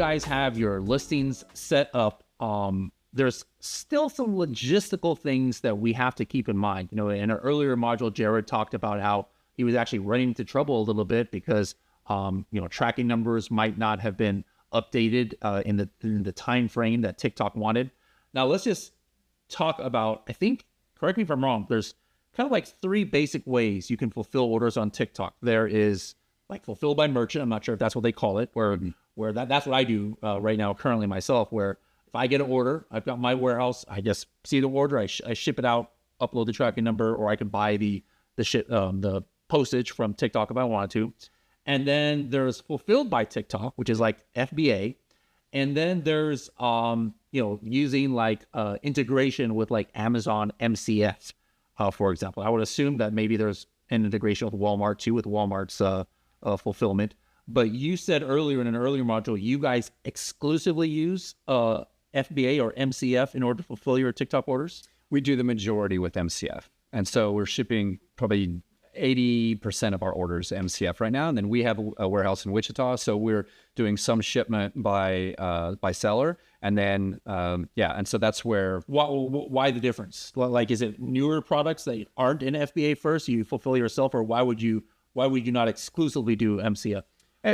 guys have your listings set up, there's still some logistical things that we have to keep in mind. You know, in an earlier module, Jared talked about how he was actually running into trouble a little bit because, you know, tracking numbers might not have been updated in the time frame that TikTok wanted. Now, let's just talk about, I think, correct me if I'm wrong, there's kind of like 3 basic ways you can fulfill orders on TikTok. There is like fulfill by merchant. I'm not sure if that's what they call it, where that's what I do right now currently myself, where if I get an order, I've got my warehouse, I just see the order, I ship it out, upload the tracking number, or I can buy the postage from TikTok if I wanted to. And then there's fulfilled by TikTok, which is like FBA. And then there's, you know, using like integration with like Amazon MCF, for example. I would assume that maybe there's an integration with Walmart too, with Walmart's fulfillment. But you said earlier in an earlier module, you guys exclusively use FBA or MCF in order to fulfill your TikTok orders? We do the majority with MCF. And so we're shipping probably 80% of our orders MCF right now. And then we have a warehouse in Wichita. So we're doing some shipment by seller. And then, and so that's where... Why the difference? Like, is it newer products that aren't in FBA first, you fulfill yourself, or why would you not exclusively do MCF?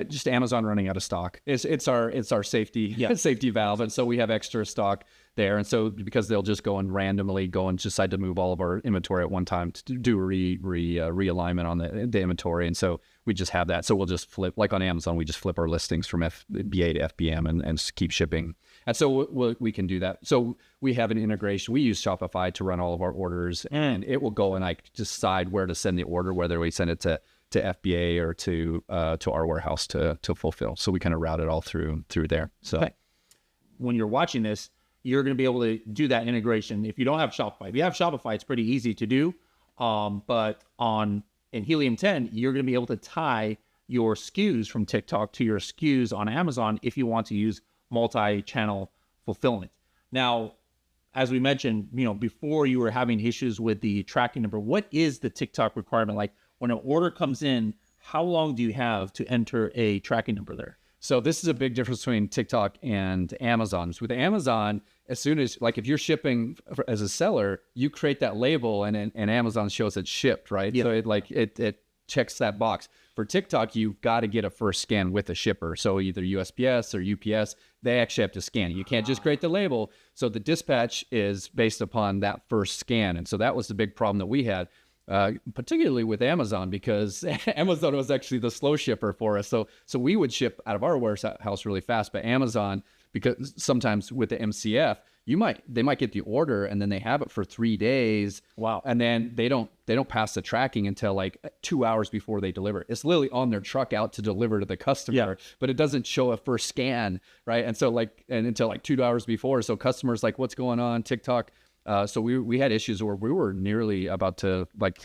Just Amazon running out of stock. It's our safety safety valve, and so we have extra stock there. And so because they'll just go and randomly decide to move all of our inventory at one time to do realignment on the inventory, and so we just have that. So we'll just flip, like on Amazon, we just flip our listings from FBA to FBM and keep shipping. And so we can do that. So we have an integration. We use Shopify to run all of our orders, and it will go and like decide where to send the order, whether we send it to FBA or to our warehouse to fulfill. So we kind of route it all through there. So when you're watching this, you're going to be able to do that integration. If you don't have Shopify, if you have Shopify, it's pretty easy to do. But in Helium 10, you're going to be able to tie your SKUs from TikTok to your SKUs on Amazon if you want to use multi-channel fulfillment. Now, as we mentioned, you know, before you were having issues with the tracking number, what is the TikTok requirement? Like, when an order comes in, how long do you have to enter a tracking number there? So this is a big difference between TikTok and Amazon. So with Amazon, as soon as, like, if you're shipping as a seller, you create that label and Amazon shows it shipped, right? Yeah. So it checks that box. For TikTok, you've got to get a first scan with a shipper. So either USPS or UPS, they actually have to scan it. You can't just create the label. So the dispatch is based upon that first scan. And so that was the big problem that we had. Particularly with Amazon, because Amazon was actually the slow shipper for us. So we would ship out of our warehouse really fast, but Amazon, because sometimes with the MCF, they might get the order and then they have it for 3 days. Wow. And then they don't pass the tracking until like 2 hours before they deliver. It's literally on their truck out to deliver to the customer, but it doesn't show a first scan, right? And so until like 2 hours before. So customers like, what's going on? TikTok. So we had issues where we were nearly about to like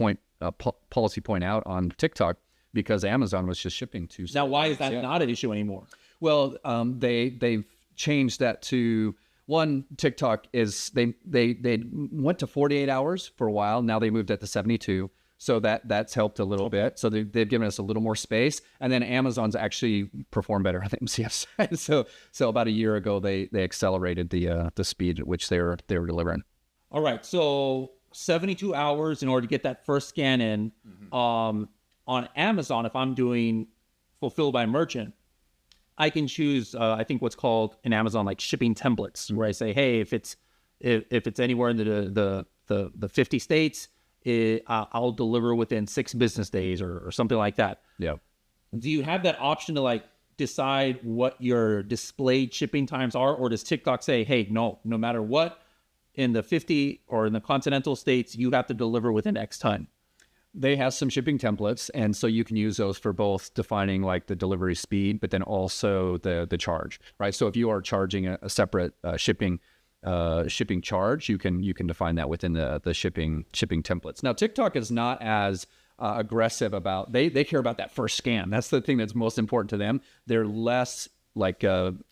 policy point out on TikTok because Amazon was just shipping too slow. Now, why is that not an issue anymore? Well, they've changed that to one. TikTok is they went to 48 hours for a while. Now they moved it to 72. So that's helped a little bit. So they've given us a little more space. And then Amazon's actually performed better on the MCF side. So about a year ago, they accelerated the speed at which they were delivering. All right, so 72 hours in order to get that first scan in. On Amazon, if I'm doing fulfilled by merchant, I can choose, I think what's called in Amazon like shipping templates, where I say, hey, if it's anywhere in the 50 states, I'll deliver within 6 business days or something like that. Yeah. Do you have that option to like decide what your displayed shipping times are, or does TikTok say, hey, no matter what, in the 50 or in the continental states, you have to deliver within X time? They have some shipping templates, and so you can use those for both defining like the delivery speed, but then also the charge, right? So if you are charging a separate shipping charge, you can define that within the shipping templates. Now, TikTok is not as aggressive about, they care about that first scan. That's the thing that's most important to them. They're less like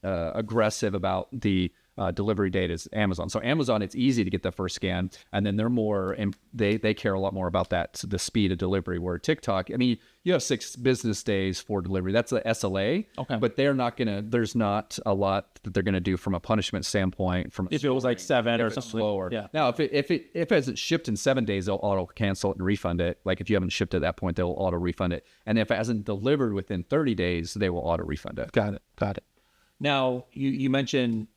aggressive about the delivery date is Amazon. So Amazon, it's easy to get the first scan, and then they're more, and they care a lot more about that, so the speed of delivery. Where TikTok, I mean, you have 6 business days for delivery. That's the SLA. Okay. But they're not gonna. There's not a lot that they're gonna do from a punishment standpoint. From If it was like 7 or something slower. Yeah. Now, if as it's shipped in 7 days, they'll auto cancel it and refund it. Like if you haven't shipped at that point, they'll auto refund it. And if it hasn't delivered within 30 days, they will auto refund it. Got it. Now, you mentioned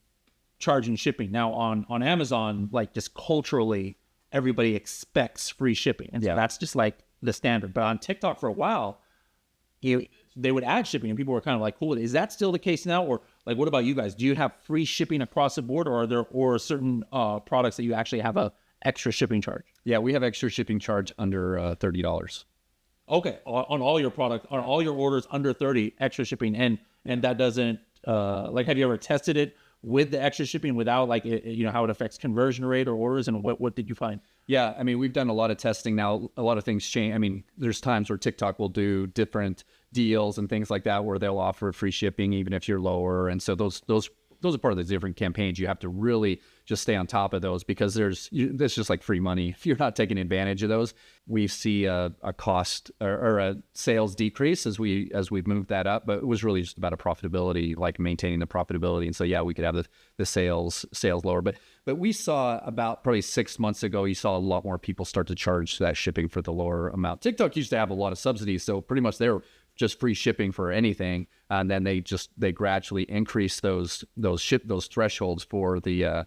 charging shipping. Now, on Amazon, like just culturally, everybody expects free shipping. And so that's just like the standard. But on TikTok for a while, they would add shipping, and people were kind of like, cool. Is that still the case now? Or like, what about you guys? Do you have free shipping across the board, or are there certain products that you actually have a extra shipping charge? Yeah, we have extra shipping charge under $30. Okay, on all your products, on all your orders under 30, extra shipping, and that doesn't like, have you ever tested it with the extra shipping without, like, how it affects conversion rate or orders, and what did you find? Yeah, I mean, we've done a lot of testing now. A lot of things change. I mean, there's times where TikTok will do different deals and things like that where they'll offer free shipping even if you're lower, and so those are part of the different campaigns. You have to really just stay on top of those, because that's just like free money if you're not taking advantage of those. We see a cost or a sales decrease as we've moved that up, but it was really just about a profitability, like maintaining the profitability. And so yeah, we could have the sales lower, but we saw about probably 6 months ago, you saw a lot more people start to charge that shipping for the lower amount. TikTok used to have a lot of subsidies, so pretty much they were just free shipping for anything, and then they gradually increased those thresholds for the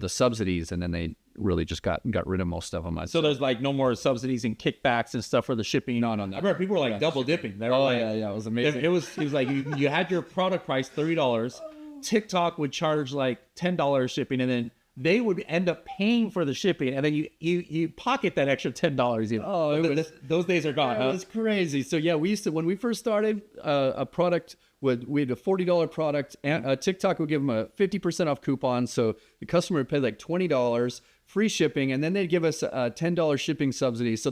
subsidies, and then they really just got rid of most of them. So there's like no more subsidies and kickbacks and stuff for the shipping. No. I remember people were like double dipping. They were yeah, it was amazing. It was like you had your product price $30. TikTok would charge like $10 shipping, and then they would end up paying for the shipping, and then you pocket that extra $10. Oh, those days are gone. It was crazy. So yeah, we used to, when we first started, a product we had a $40 product, and TikTok would give them a 50% off coupon, so the customer would pay like $20, free shipping, and then they'd give us a $10 shipping subsidy. So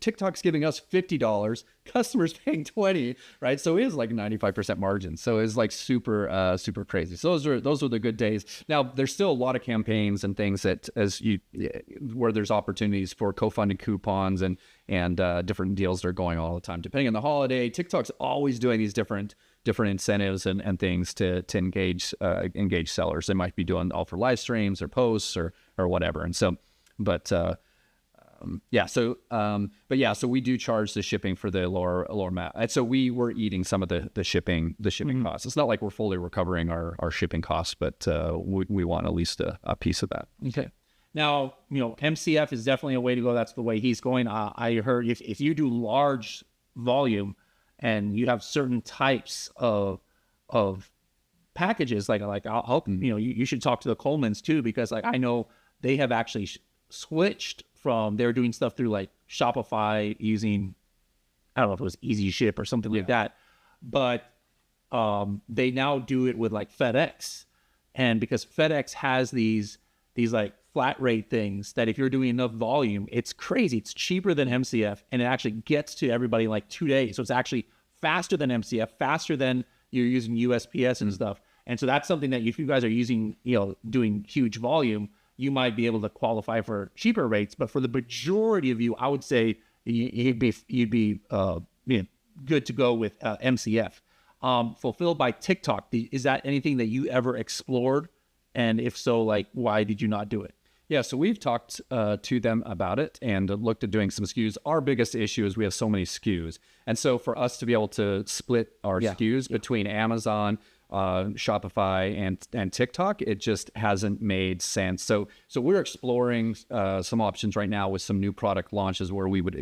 TikTok's giving us $50, customers paying $20, right? So it is like 95% margin. So it's like super crazy. So those are the good days. Now there's still a lot of campaigns and things that where there's opportunities for co-funded coupons and different deals that are going on all the time. Depending on the holiday, TikTok's always doing these different incentives and things to engage sellers. They might be doing offer live streams or posts or whatever. And so, so we do charge the shipping for the lower amount. And so we were eating some of the shipping costs. It's not like we're fully recovering our shipping costs, but we want at least a piece of that. Okay. Now, MCF is definitely a way to go. That's the way he's going. I heard if you do large volume and you have certain types of packages, like I'll help, you should talk to the Colemans too, because like I know they have actually switched from, they're doing stuff through like Shopify using, I don't know if it was Easy Ship or something like that, but they now do it with like FedEx, and because FedEx has these like flat rate things that if you're doing enough volume, it's crazy. It's cheaper than MCF, and it actually gets to everybody in like 2 days. So it's actually faster than MCF, faster than you're using USPS and stuff. And so that's something that if you guys are using, doing huge volume, you might be able to qualify for cheaper rates. But for the majority of you, I would say you'd be good to go with MCF. Fulfilled by TikTok, is that anything that you ever explored? And if so, like, why did you not do it? Yeah, so we've talked to them about it and looked at doing some SKUs. Our biggest issue is we have so many SKUs. And so for us to be able to split our SKUs between Amazon, Shopify, and TikTok, it just hasn't made sense. So we're exploring some options right now with some new product launches where we would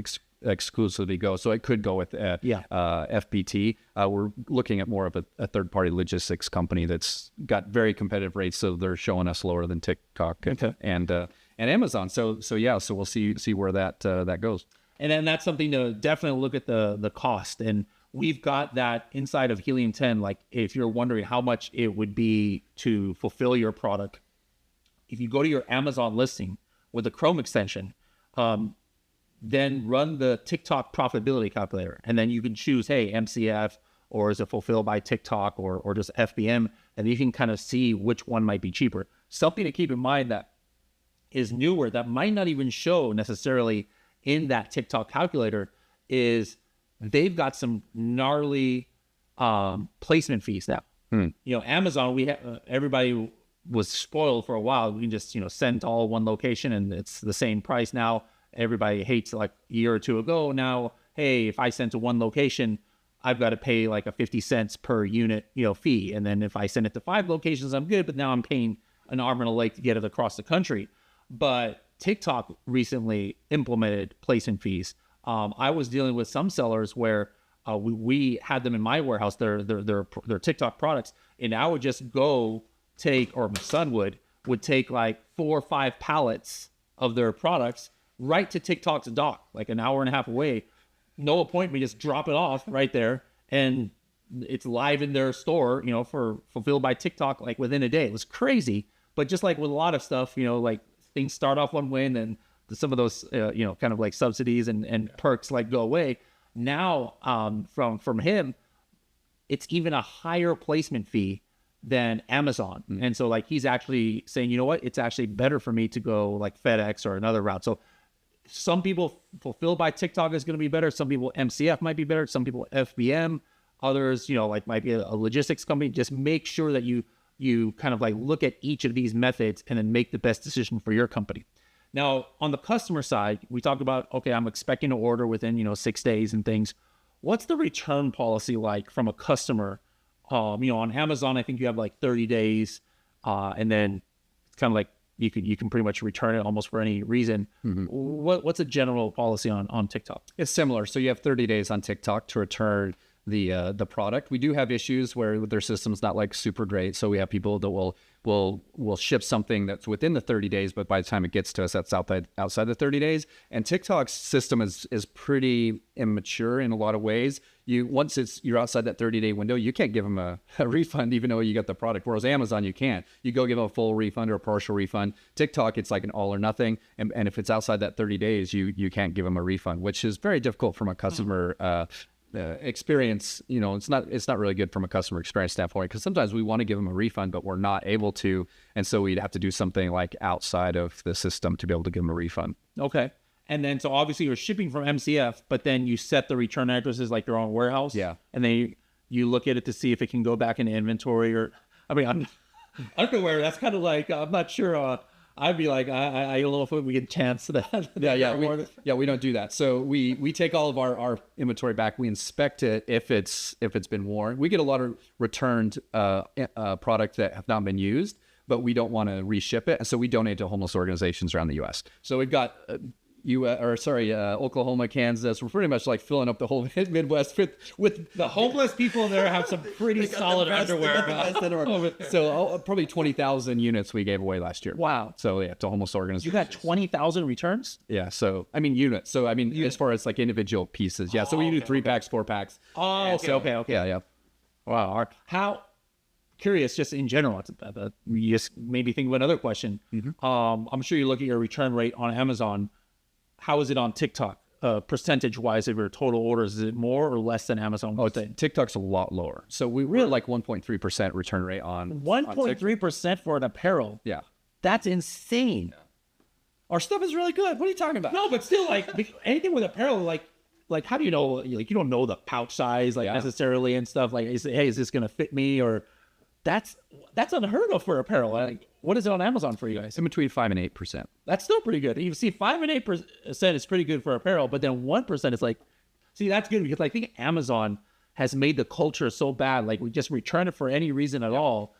exclusively go. So it could go with FBT. We're looking at more of a third-party logistics company that's got very competitive rates, so they're showing us lower than TikTok and Amazon. So we'll see where that goes. And then that's something to definitely look at the cost. And we've got that inside of Helium 10. Like if you're wondering how much it would be to fulfill your product, if you go to your Amazon listing with the Chrome extension, then run the TikTok profitability calculator, and then you can choose, hey, MCF or is it fulfilled by TikTok or just FBM? And you can kind of see which one might be cheaper. Something to keep in mind that is newer that might not even show necessarily in that TikTok calculator is they've got some gnarly placement fees now. You know, Amazon, everybody was spoiled for a while. We can just, send to all one location and it's the same price now. Everybody hates like a year or two ago. Now, hey, if I send to one location, I've got to pay like a 50 cents per unit, fee. And then if I send it to 5 locations, I'm good. But now I'm paying an arm and a leg to get it across the country. But TikTok recently implemented placement fees. I was dealing with some sellers where we had them in my warehouse, their TikTok products, and I would just go take, or my son would take like 4 or 5 pallets of their products right to TikTok's dock, like an hour and a half away. No appointment, just drop it off right there, and it's live in their store, for fulfilled by TikTok, like within a day. It was crazy, but just like with a lot of stuff, like things start off one way and then some of those, kind of like subsidies and perks like go away. Now, from him, it's even a higher placement fee than Amazon. And so like he's actually saying, you know what, it's actually better for me to go like FedEx or another route. So some people fulfilled by TikTok is going to be better. Some people MCF might be better. Some people FBM. Others, like might be a logistics company. Just make sure that you kind of like look at each of these methods and then make the best decision for your company. Now, on the customer side, we talked about, okay, I'm expecting to order within, 6 days and things. What's the return policy like from a customer? On Amazon, I think you have like 30 days, and then it's kind of like you can pretty much return it almost for any reason. What's a general policy on TikTok? It's similar. So you have 30 days on TikTok to return the product. We do have issues where their system's not like super great. So we have people that will ship something that's within the 30 days, but by the time it gets to us, that's outside the 30 days. And TikTok's system is pretty immature in a lot of ways. Once you're outside that 30-day window, you can't give them a refund even though you got the product. Whereas Amazon, you can. You go give them a full refund or a partial refund. TikTok, it's like an all or nothing. And if it's outside that 30 days, you can't give them a refund, which is very difficult from a customer experience. It's not really good from a customer experience standpoint, because sometimes we want to give them a refund, but we're not able to. And so we'd have to do something like outside of the system to be able to give them a refund. Okay. And then, so obviously you're shipping from MCF, but then you set the return addresses like your own warehouse. Yeah. And then you look at it to see if it can go back into inventory underwear. That's kind of like, I'm not sure. I'd be like, I don't know if we can chance that. We don't do that. So we take all of our inventory back. We inspect it if it's been worn. We get a lot of returned product that have not been used, but we don't want to reship it, and so we donate to homeless organizations around the U.S. So we've got Oklahoma, Kansas. We're pretty much like filling up the whole Midwest with the homeless people there have some pretty solid underwear. So probably 20,000 units we gave away last year. Wow. So yeah, to homeless organizations. You got 20,000 returns? Yeah. So I mean units. So I mean as far as like individual pieces. Yeah. So we do 3-packs, 4-packs. Oh, okay. Yeah. Wow. How curious, just in general, you just made me think of another question. I'm sure you look at your return rate on Amazon. How is it on TikTok, percentage-wise of your total orders? Is it more or less than Amazon? TikTok's a lot lower. So we're like 1.3% return rate on 1.3% for an apparel. Yeah. That's insane. Yeah. Our stuff is really good. What are you talking about? No, but still, like anything with apparel, like how do you know? Like you don't know the pouch size, necessarily and stuff. Like, is this gonna fit me? Or that's unheard of for apparel. Like, what is it on Amazon for you guys? In between 5 and 8%. That's still pretty good. You see, 5 and 8% is pretty good for apparel, but then 1% is like, see, that's good because I think Amazon has made the culture so bad. Like, we just return it for any reason at all.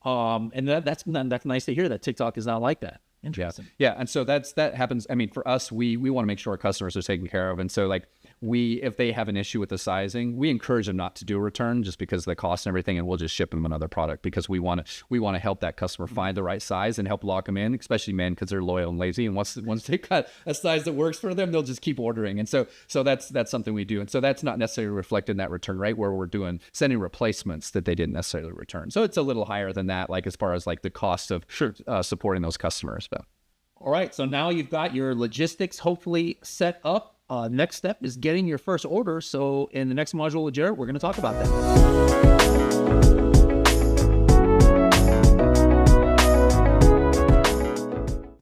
And that's nice to hear that TikTok is not like that. Interesting. Yeah. And so that happens. I mean, for us, we want to make sure our customers are taken care of. And so like if they have an issue with the sizing, we encourage them not to do a return just because of the cost and everything. And we'll just ship them another product because we want to help that customer find the right size and help lock them in, especially men, because they're loyal and lazy. And once they got a size that works for them, they'll just keep ordering. And so that's something we do. And so that's not necessarily reflected in that return rate where we're sending replacements that they didn't necessarily return. So it's a little higher than that, like as far as like the cost of supporting those customers. But all right, so now you've got your logistics hopefully set up. Next step is getting your first order. So in the next module with Jared, we're going to talk about that.